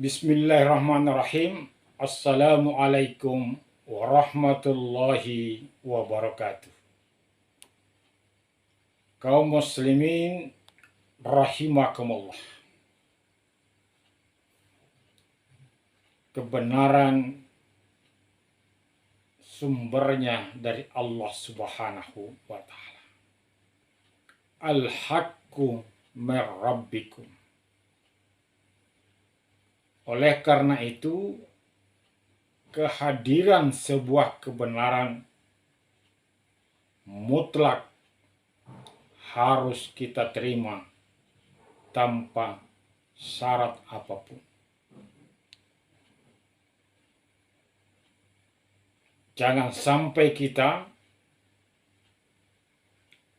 Bismillahirrahmanirrahim. Assalamualaikum warahmatullahi wabarakatuh. Kaum muslimin rahimakumullah. Kebenaran sumbernya dari Allah Subhanahu wa taala. Al-haqqu min rabbikum. Oleh karena itu, kehadiran sebuah kebenaran mutlak harus kita terima tanpa syarat apapun. Jangan sampai kita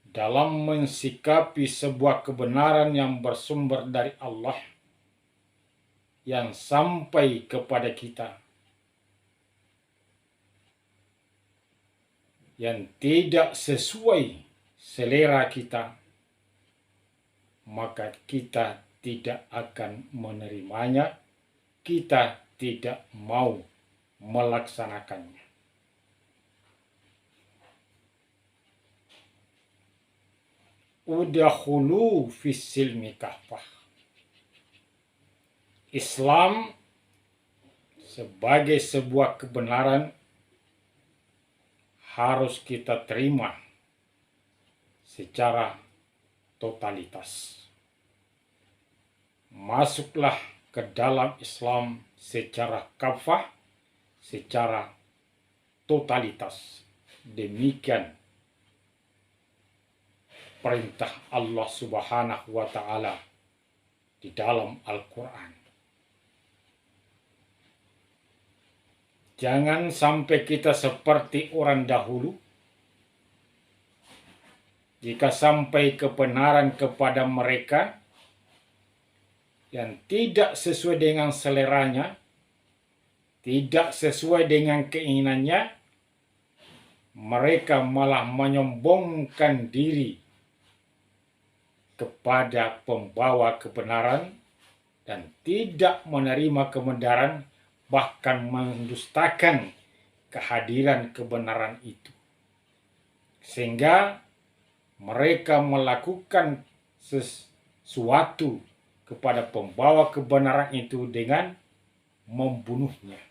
dalam mensikapi sebuah kebenaran yang bersumber dari Allah yang sampai kepada kita yang tidak sesuai selera kita, maka kita tidak akan menerimanya, kita tidak mau melaksanakannya. Udkhulu fis silmi kafah. Islam sebagai sebuah kebenaran harus kita terima secara totalitas. Masuklah ke dalam Islam secara kafah, secara totalitas. Demikian perintah Allah Subhanahu wa taala di dalam Al-Quran. Jangan sampai kita seperti orang dahulu. Jika sampai kebenaran kepada mereka yang tidak sesuai dengan seleranya, tidak sesuai dengan keinginannya, mereka malah menyombongkan diri kepada pembawa kebenaran dan tidak menerima kebenaran, bahkan mendustakan kehadiran kebenaran itu. Sehingga mereka melakukan sesuatu kepada pembawa kebenaran itu dengan membunuhnya.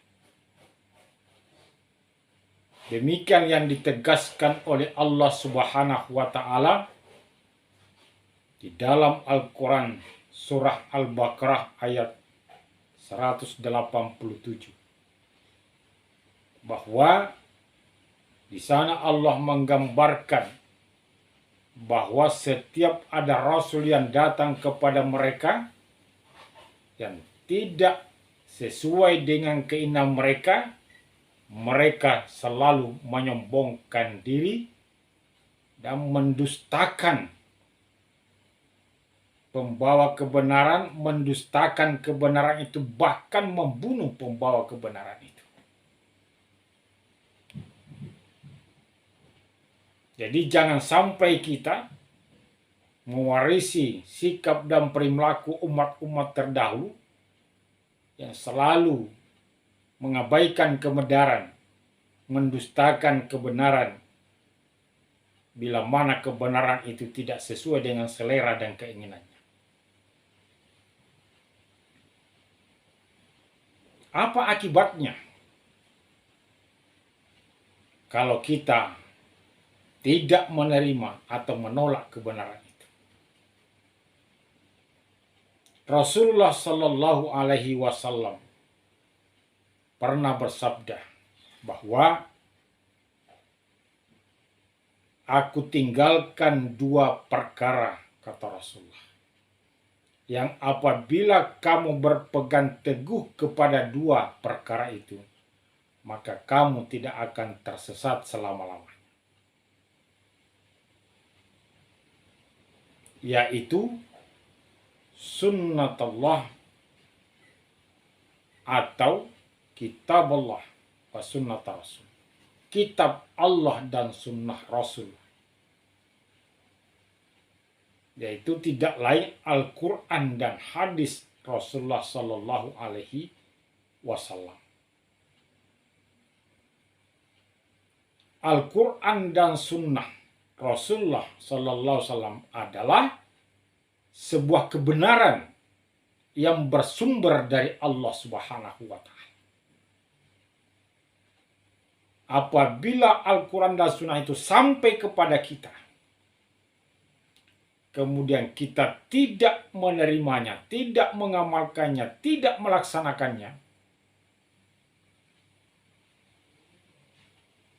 Demikian yang ditegaskan oleh Allah Subhanahu wa taala di dalam Al-Quran surah Al-Baqarah ayat 187, bahwa di sana Allah menggambarkan bahwa setiap ada rasul yang datang kepada mereka yang tidak sesuai dengan keinginan mereka, mereka selalu menyombongkan diri dan mendustakan pembawa kebenaran, mendustakan kebenaran itu, bahkan membunuh pembawa kebenaran itu. Jadi jangan sampai kita mewarisi sikap dan perilaku umat-umat terdahulu yang selalu mengabaikan kebenaran, mendustakan kebenaran, bila mana kebenaran itu tidak sesuai dengan selera dan keinginannya. Apa akibatnya kalau kita tidak menerima atau menolak kebenaran itu? Rasulullah Shallallahu Alaihi Wasallam pernah bersabda bahwa aku tinggalkan dua perkara, kata Rasulullah, yang apabila kamu berpegang teguh kepada dua perkara itu, maka kamu tidak akan tersesat selama-lamanya. Yaitu sunnatullah atau kitab Allah wa sunnat Rasul. Kitab Allah dan sunnah Rasul. Yaitu tidak lain Al-Quran dan hadis Rasulullah Shallallahu Alaihi Wasallam. Al-Quran dan Sunnah Rasulullah Shallallahu Alaihi Wasallam adalah sebuah kebenaran yang bersumber dari Allah Subhanahu wa Ta'ala. Apabila Al-Quran dan Sunnah itu sampai kepada kita, kemudian kita tidak menerimanya, tidak mengamalkannya, tidak melaksanakannya,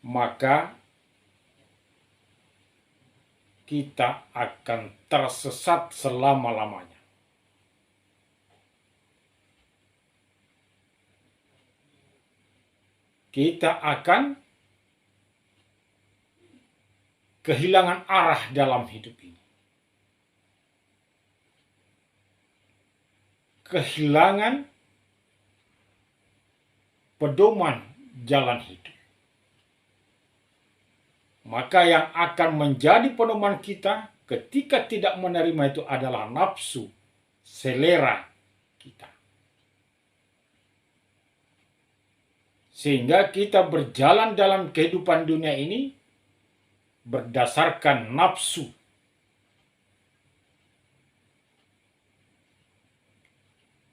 maka kita akan tersesat selama-lamanya. Kita akan kehilangan arah dalam hidup ini. Kehilangan pedoman jalan hidup. Maka yang akan menjadi pedoman kita ketika tidak menerima itu adalah nafsu, selera kita. Sehingga kita berjalan dalam kehidupan dunia ini berdasarkan nafsu.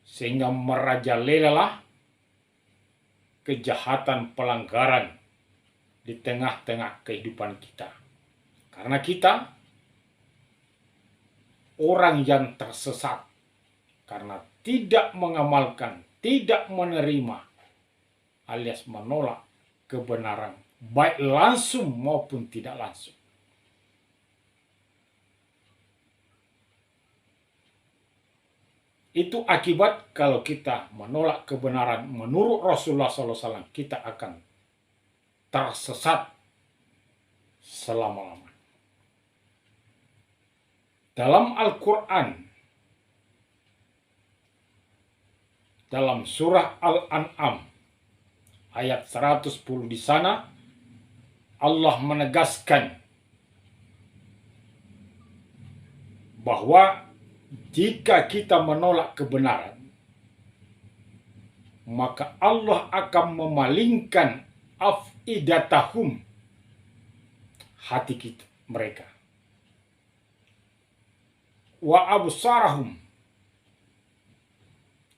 Sehingga merajalelalah kejahatan pelanggaran di tengah-tengah kehidupan kita. Karena kita orang yang tersesat karena tidak mengamalkan, tidak menerima alias menolak kebenaran, baik langsung maupun tidak langsung. Itu akibat kalau kita menolak kebenaran menurut Rasulullah SAW, kita akan tersesat selama-lamanya. Dalam Al-Quran, dalam surah Al-An'am, ayat 110 di sana, Allah menegaskan bahwa jika kita menolak kebenaran, maka Allah akan memalingkan afidatahum, hati kita, mereka, wa absarahum,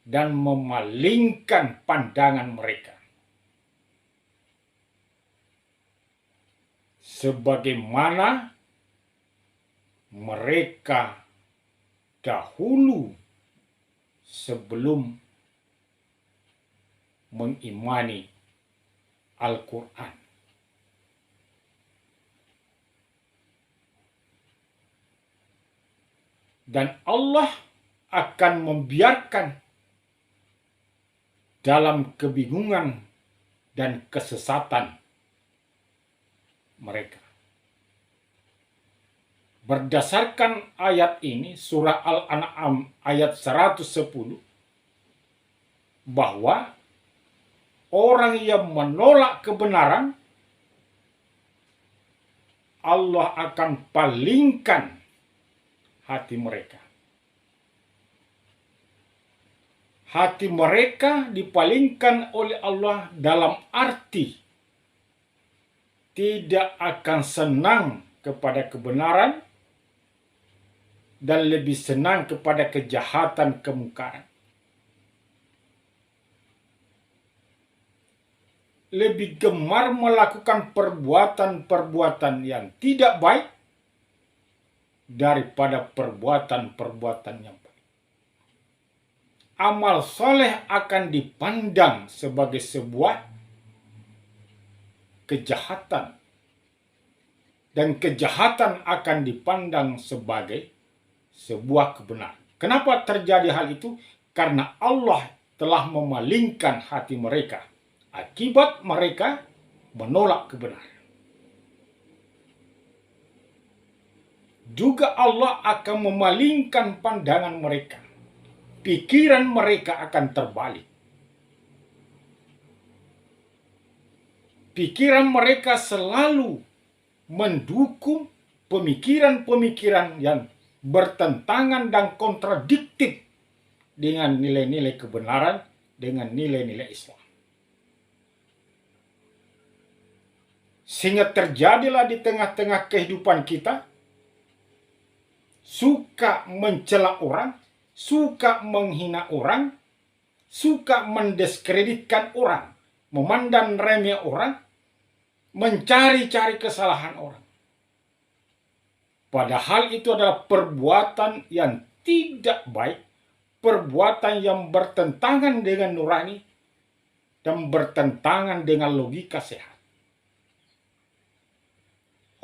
dan memalingkan pandangan mereka, sebagaimana mereka dahulu sebelum mengimani Al-Quran. Dan Allah akan membiarkan dalam kebingungan dan kesesatan mereka. Berdasarkan ayat ini, surah Al-An'am ayat 110, bahwa orang yang menolak kebenaran, Allah akan palingkan hati mereka. Hati mereka dipalingkan oleh Allah dalam arti tidak akan senang kepada kebenaran dan lebih senang kepada kejahatan, kemungkaran. Lebih gemar melakukan perbuatan-perbuatan yang tidak baik daripada perbuatan-perbuatan yang baik. Amal soleh akan dipandang sebagai sebuah kejahatan, dan kejahatan akan dipandang sebagai sebuah kebenaran. Kenapa terjadi hal itu? Karena Allah telah memalingkan hati mereka akibat mereka menolak kebenaran. Juga Allah akan memalingkan pandangan mereka. Pikiran mereka akan terbalik. Pikiran mereka selalu mendukung pemikiran-pemikiran yang bertentangan dan kontradiktif dengan nilai-nilai kebenaran, dengan nilai-nilai Islam. Sehingga terjadilah di tengah-tengah kehidupan kita, suka mencela orang, suka menghina orang, suka mendiskreditkan orang, memandang remeh orang, mencari-cari kesalahan orang. Padahal itu adalah perbuatan yang tidak baik, perbuatan yang bertentangan dengan nurani, dan bertentangan dengan logika sehat.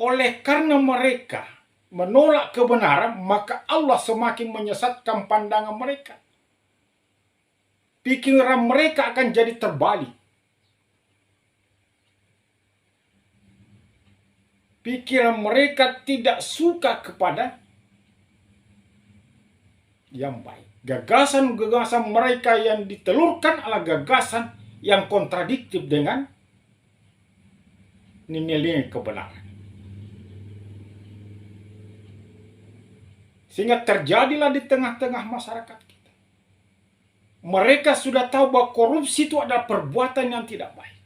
Oleh karena mereka menolak kebenaran, maka Allah semakin menyesatkan pandangan mereka. Pikiran mereka akan jadi terbalik. Pikiran mereka tidak suka kepada yang baik. Gagasan-gagasan mereka yang ditelurkan adalah gagasan yang kontradiktif dengan nilai-nilai kebenaran. Sehingga terjadilah di tengah-tengah masyarakat kita. Mereka sudah tahu bahwa korupsi itu adalah perbuatan yang tidak baik.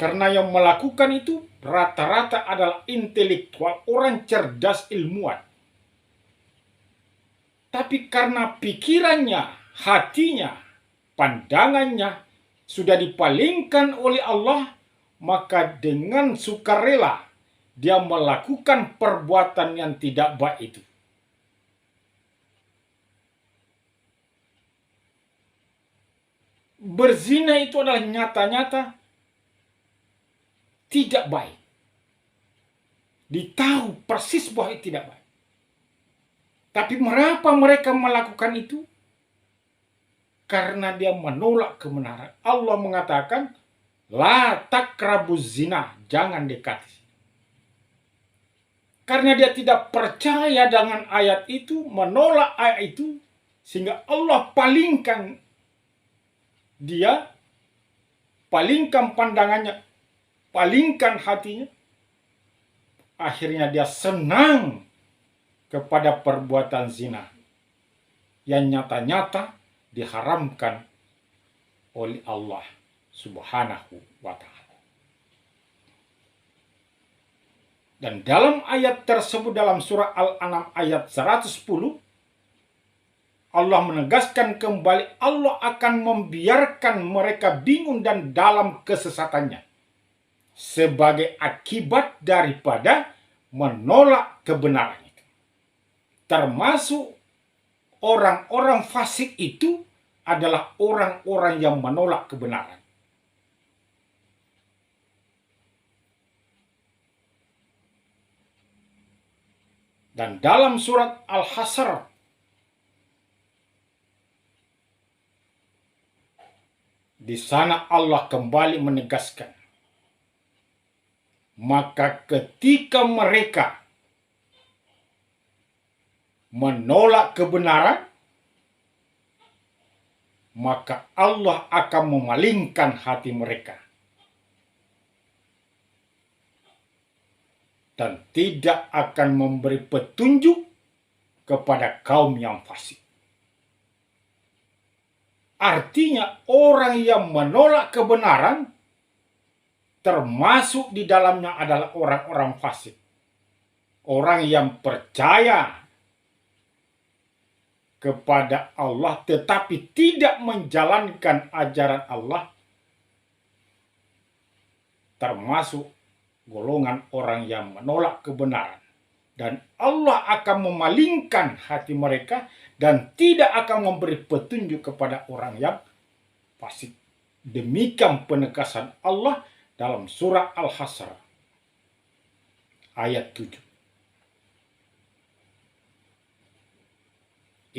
Karena yang melakukan itu rata-rata adalah intelektual, orang cerdas, ilmuwan. Tapi karena pikirannya, hatinya, pandangannya sudah dipalingkan oleh Allah, maka dengan sukarela dia melakukan perbuatan yang tidak baik itu. Berzina itu adalah nyata-nyata tidak baik. Ditahu persis bahwa itu tidak baik. Tapi mengapa mereka melakukan itu? Karena dia menolak kebenaran. Allah mengatakan, la takrabuz zina, jangan dekati. Karena dia tidak percaya dengan ayat itu, menolak ayat itu, sehingga Allah palingkan dia, palingkan pandangannya, palingkan hatinya. Akhirnya dia senang kepada perbuatan zina yang nyata-nyata diharamkan oleh Allah Subhanahu wa ta'ala. Dan dalam ayat tersebut, dalam surah Al-An'am ayat 110, Allah menegaskan kembali, Allah akan membiarkan mereka bingung dan dalam kesesatannya sebagai akibat daripada menolak kebenaran itu. Termasuk orang-orang fasik itu adalah orang-orang yang menolak kebenaran. Dan dalam surat Al-Hasr di sana Allah kembali menegaskan, maka ketika mereka menolak kebenaran, maka Allah akan memalingkan hati mereka dan tidak akan memberi petunjuk kepada kaum yang fasik. Artinya orang yang menolak kebenaran termasuk di dalamnya adalah orang-orang fasik. Orang yang percaya kepada Allah tetapi tidak menjalankan ajaran Allah, termasuk golongan orang yang menolak kebenaran. Dan Allah akan memalingkan hati mereka dan tidak akan memberi petunjuk kepada orang yang fasik. Demikian penegasan Allah dalam surah Al-Hasr ayat 7.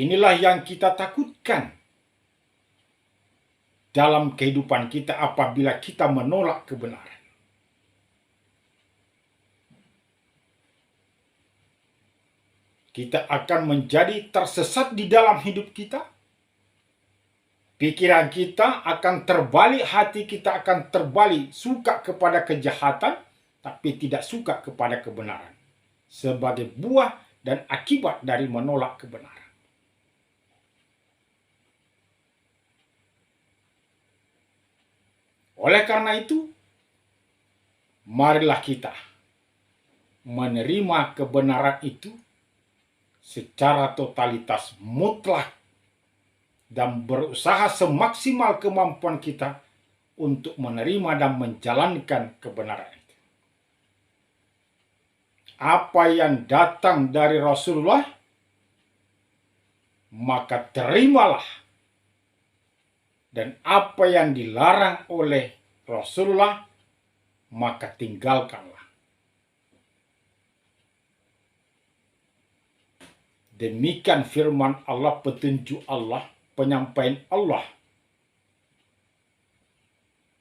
Inilah yang kita takutkan dalam kehidupan kita apabila kita menolak kebenaran. Kita akan menjadi tersesat di dalam hidup kita. Pikiran kita akan terbalik, hati kita akan terbalik, suka kepada kejahatan, tapi tidak suka kepada kebenaran. Sebagai buah dan akibat dari menolak kebenaran. Oleh karena itu, marilah kita menerima kebenaran itu secara totalitas mutlak dan berusaha semaksimal kemampuan kita untuk menerima dan menjalankan kebenaran itu. Apa yang datang dari Rasulullah, maka terimalah. Dan apa yang dilarang oleh Rasulullah, maka tinggalkanlah. Demikian firman Allah, petunjuk Allah, penyampaian Allah.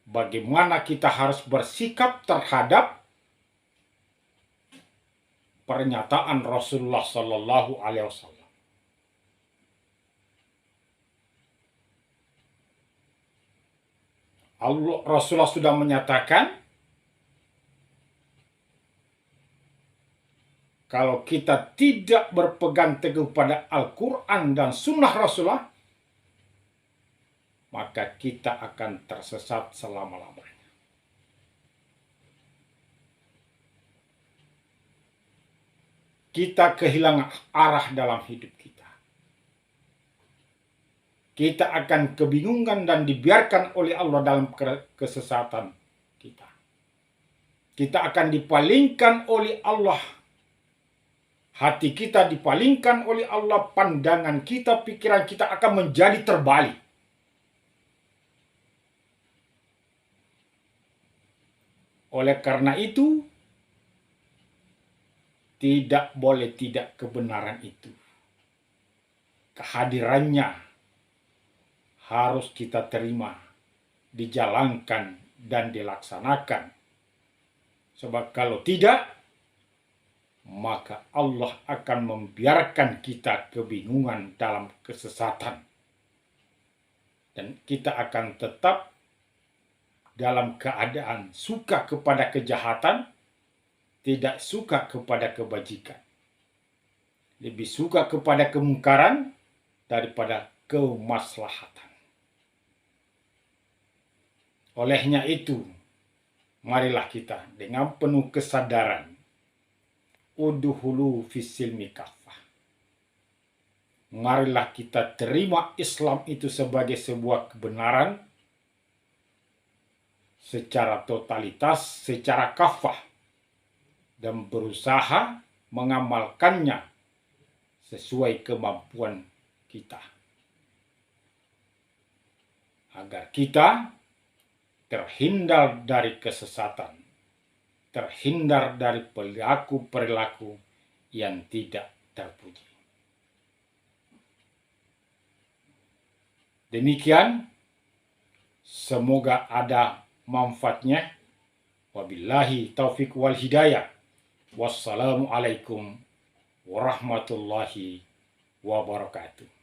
Bagaimana kita harus bersikap terhadap pernyataan Rasulullah Sallallahu Alaihi Wasallam. Rasulullah sudah menyatakan, kalau kita tidak berpegang teguh pada Al-Quran dan Sunnah Rasulullah, maka kita akan tersesat selama-lamanya. Kita kehilangan arah dalam hidup kita. Kita akan kebingungan dan dibiarkan oleh Allah dalam kesesatan kita. Kita akan dipalingkan oleh Allah. Hati kita dipalingkan oleh Allah, pandangan kita, pikiran kita akan menjadi terbalik. Oleh karena itu, tidak boleh tidak kebenaran itu. Kehadirannya harus kita terima, dijalankan, dan dilaksanakan. Sebab kalau tidak, maka Allah akan membiarkan kita kebingungan dalam kesesatan. Dan kita akan tetap dalam keadaan suka kepada kejahatan, tidak suka kepada kebajikan. Lebih suka kepada kemungkaran daripada kemaslahatan. Olehnya itu, marilah kita dengan penuh kesadaran udhulu fisilmi kafah. Marilah kita terima Islam itu sebagai sebuah kebenaran secara totalitas, secara kafah, dan berusaha mengamalkannya sesuai kemampuan kita. Agar kita terhindar dari kesesatan, terhindar dari perilaku-perilaku yang tidak terpuji. Demikian, semoga ada manfaatnya. Wabillahi taufik wal hidayah. Wassalamualaikum warahmatullahi wabarakatuh.